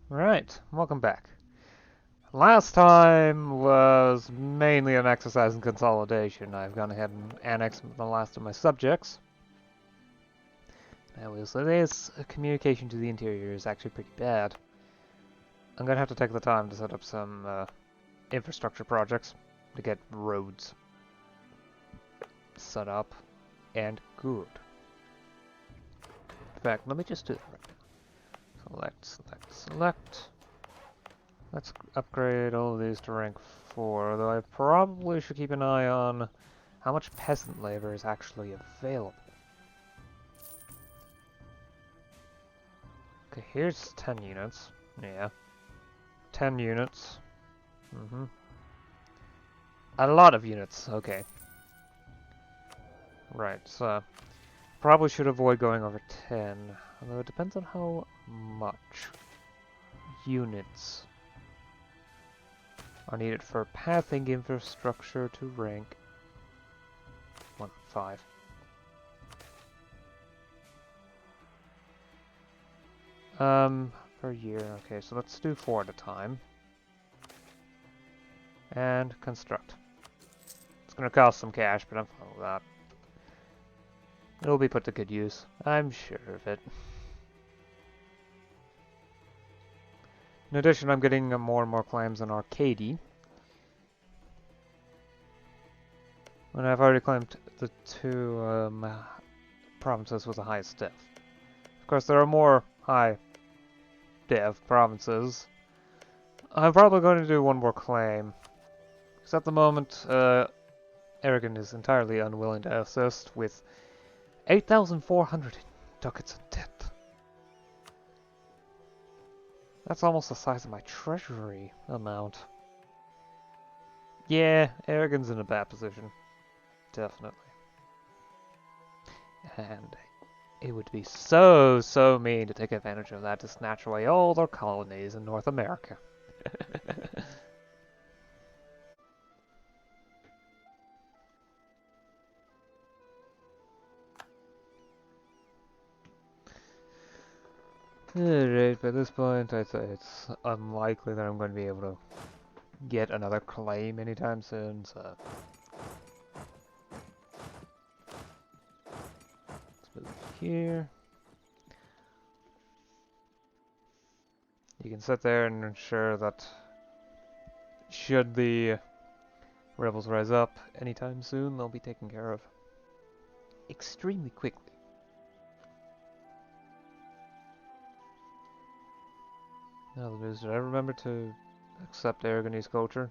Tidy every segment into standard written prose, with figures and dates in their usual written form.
Right, welcome back. Last time was mainly an exercise in consolidation. I've gone ahead and annexed the last of my subjects. Now, this communication to the interior is actually pretty bad. I'm gonna have to take the time to set up some infrastructure projects to get roads set up and good. In fact, let me just do that right now. Select. Let's upgrade all of these to rank 4, although I probably should keep an eye on how much peasant labor is actually available. Okay, here's 10 units. Yeah. 10 units. A lot of units, okay. Right, so probably should avoid going over 10, although it depends on how much units are needed for pathing infrastructure to rank 1.5. Per year, okay, so let's do 4 at a time. And construct. It's gonna cost some cash, but I'm fine with that. It'll be put to good use. I'm sure of it. In addition, I'm getting more and more claims on Arcady. And I've already claimed the 2 provinces with the highest dev. Of course, there are more high dev provinces. I'm probably going to do one more claim. Because at the moment, Aragon is entirely unwilling to assist with 8,400 ducats in debt. That's almost the size of my treasury amount. Yeah, Aragon's in a bad position. Definitely. And it would be so mean to take advantage of that to snatch away all their colonies in North America. Alright, by this point, I'd say it's unlikely that I'm going to be able to get another claim anytime soon, so... Let's move here. You can sit there and ensure that should the rebels rise up anytime soon, they'll be taken care of extremely quickly. Now, did I remember to accept Aragonese culture?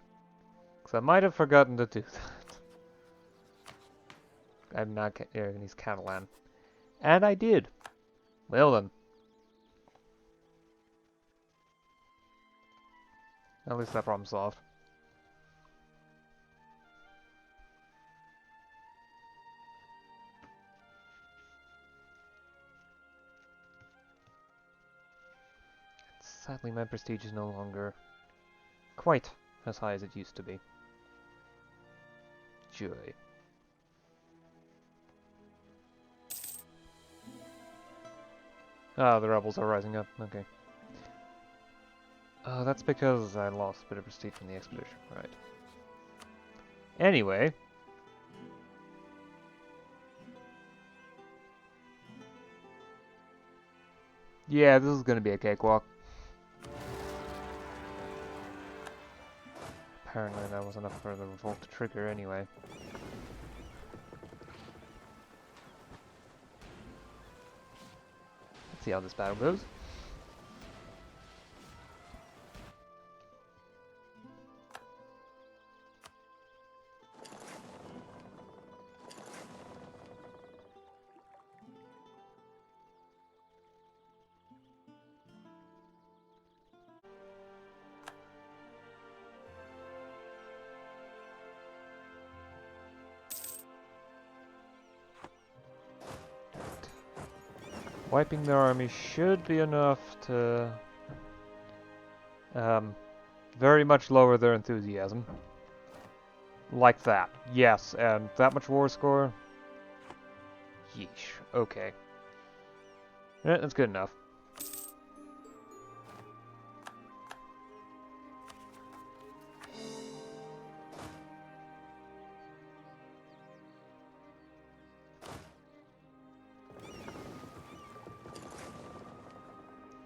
Because I might have forgotten to do that. I'm not Aragonese Catalan. And I did. Well then. At least that problem's solved. Sadly, my prestige is no longer quite as high as it used to be. Joy. Ah, the rebels are rising up. Okay. That's because I lost a bit of prestige from the expedition, right. Anyway. Yeah, this is gonna be a cakewalk. Apparently that was enough for the revolt to trigger anyway. Let's see how this battle goes. Wiping their army should be enough to very much lower their enthusiasm. Like that. Yes, and that much war score? Yeesh. Okay. Yeah, that's good enough.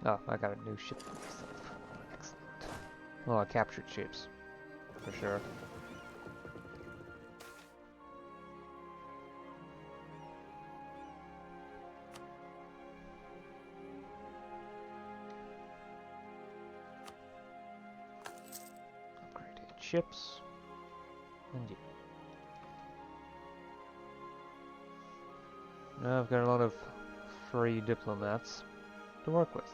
Oh, I got a new ship for myself. Excellent. Well, I captured ships, for sure. Upgraded ships. And yeah. Now I've got a lot of free diplomats to work with.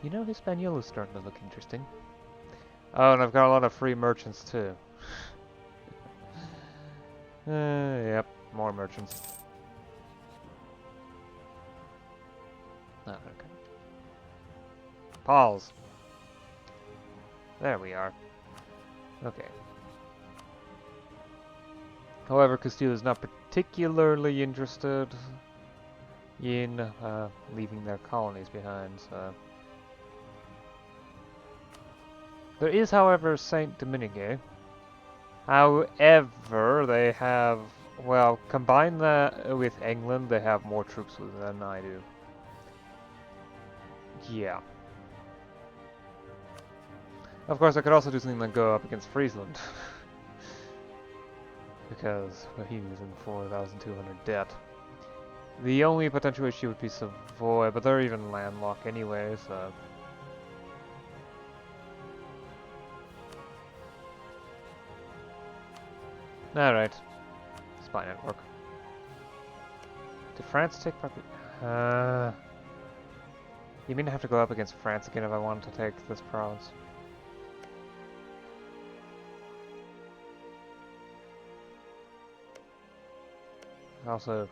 You know, Hispaniola's starting to look interesting. Oh, and I've got a lot of free merchants too. Yep, more merchants. Oh, okay. Pause. There we are. Okay. However, Castile is not particularly interested in leaving their colonies behind, so... There is, however, Saint Domingue. However, they have... Well, combine that with England, they have more troops than I do. Yeah. Of course, I could also do something like go up against Friesland. Because well, he was in 4,200 debt. The only potential issue would be Savoy, but they're even landlocked anyway, so... Alright. Spy network. Did France take property? You mean I have to go up against France again if I want to take this province? Also,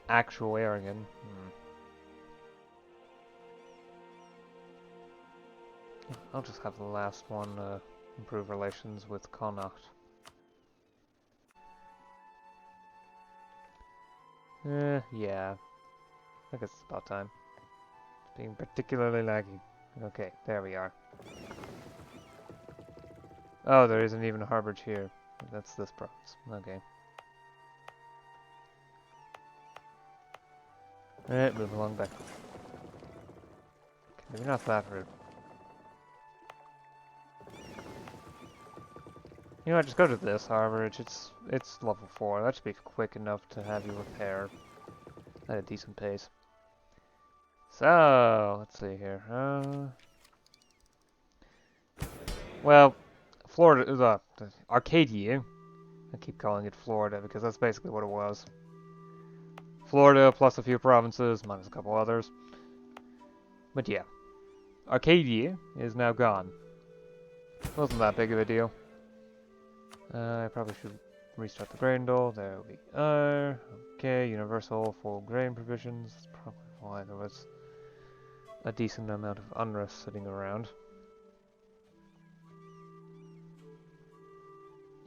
actual Aragon. I'll just have the last one improve relations with Connacht. Yeah. I guess it's about time. It's being particularly laggy. Okay, there we are. Oh, there isn't even a harbour here. That's this province. Okay. Alright, move along back. Okay, maybe not that route. You know what, just go to this harbor. It's level 4. That should be quick enough to have you repair at a decent pace. So, let's see here. Well, Florida, Arcadia. I keep calling it Florida because that's basically what it was. Florida plus a few provinces, minus a couple others. But yeah, Arcadia is now gone. Wasn't that big of a deal. I probably should restart the grain dole. There we are. Okay, universal full grain provisions. That's probably why there was a decent amount of unrest sitting around.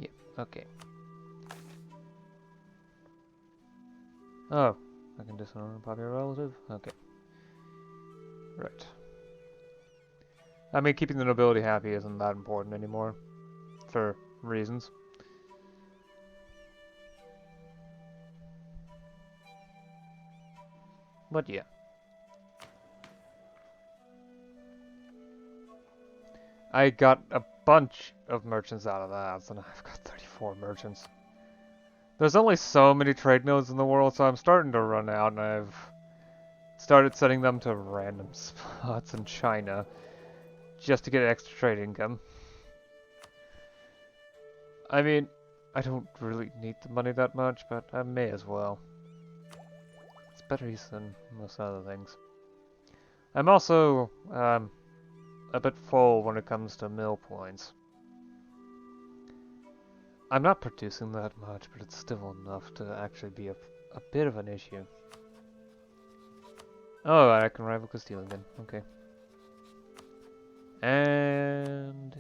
Yep, okay. Oh, I can disown a popular relative? Okay. Right. I mean, keeping the nobility happy isn't that important anymore. For reasons. But yeah. I got a bunch of merchants out of that, so now I've got 34 merchants. There's only so many trade nodes in the world, so I'm starting to run out, and I've started setting them to random spots in China just to get extra trade income. I mean, I don't really need the money that much, but I may as well. It's better use than most other things. I'm also a bit full when it comes to mill points. I'm not producing that much, but it's still enough to actually be a bit of an issue. Oh, I can rival Castile again. Okay. And...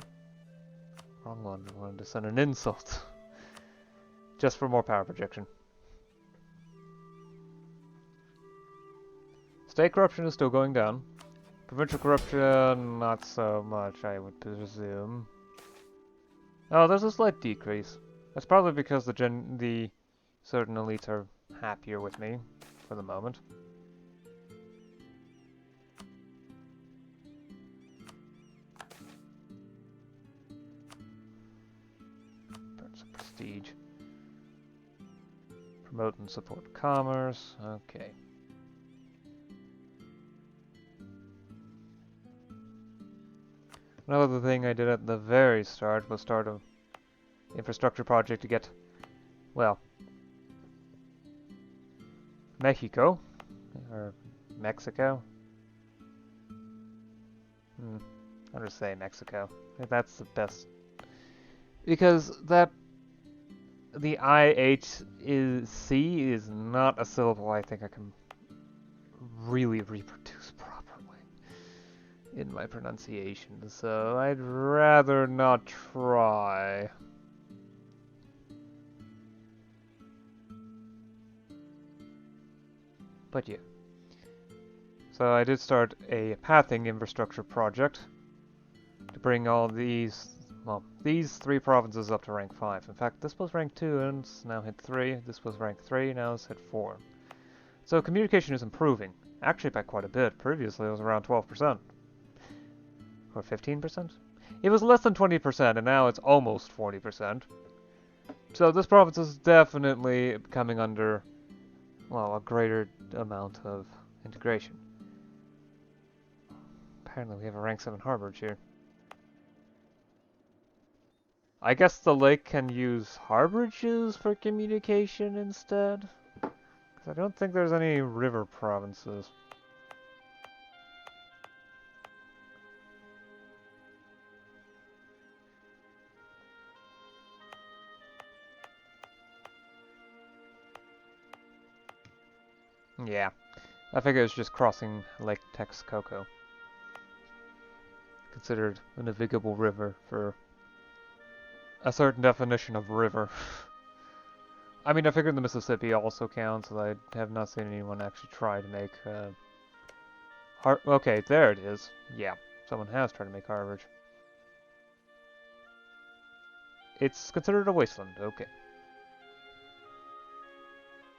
wrong one. I wanted to send an insult. Just for more power projection. State corruption is still going down. Provincial corruption, not so much, I would presume. Oh, there's a slight decrease. That's probably because the certain elites are happier with me for the moment. Burn some prestige. Promote and support commerce. Okay. Another thing I did at the very start was start an infrastructure project to get, well, Mexico, or Mexico. I'll just say Mexico. That's the best. Because the IHC is not a syllable I think I can really reproduce properly in my pronunciation, so I'd rather not try. But yeah. So I did start a pathing infrastructure project to bring all these, well, these 3 provinces up to rank 5. In fact, this was rank 2 and it's now hit 3. This was rank 3, now it's hit 4. So communication is improving, actually by quite a bit. Previously it was around 12%. Or 15%? It was less than 20% and now it's almost 40%. So this province is definitely coming under, well, a greater amount of integration. Apparently we have a rank 7 harborage here. I guess the lake can use harborages for communication instead? Because I don't think there's any river provinces. Yeah, I figure it's just crossing Lake Texcoco. Considered a navigable river for a certain definition of river. I mean, I figured the Mississippi also counts, but I have not seen anyone actually try to make okay, there it is. Yeah, someone has tried to make harborage. It's considered a wasteland, okay.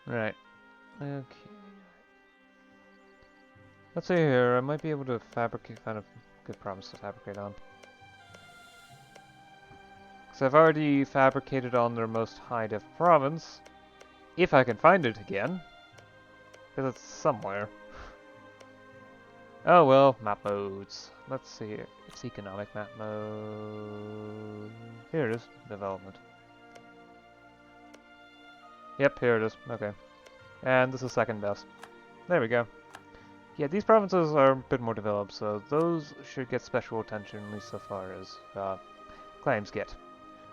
Right. Okay. Let's see here, I might be able to fabricate, find a good province to fabricate on. Because I've already fabricated on their most high-def province, if I can find it again. Because it's somewhere. Oh well, map modes. Let's see here. It's economic map mode. Here it is, development. Yep, here it is. Okay. And this is second best. There we go. Yeah, these provinces are a bit more developed, so those should get special attention, at least so far as claims get.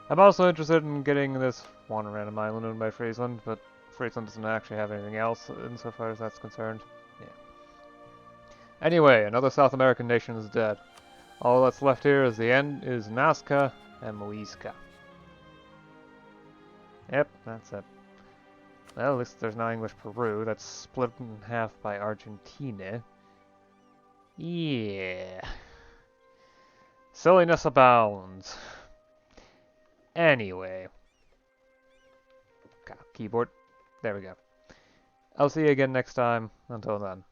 I'm also interested in getting this one random island owned by Friesland, but Friesland doesn't actually have anything else insofar as that's concerned. Yeah. Anyway, another South American nation is dead. All that's left here is the end is Nazca and Muisca. Yep, that's it. Well, at least there's no English Peru. That's split in half by Argentina. Yeah. Silliness abounds. Anyway. Keyboard. There we go. I'll see you again next time. Until then.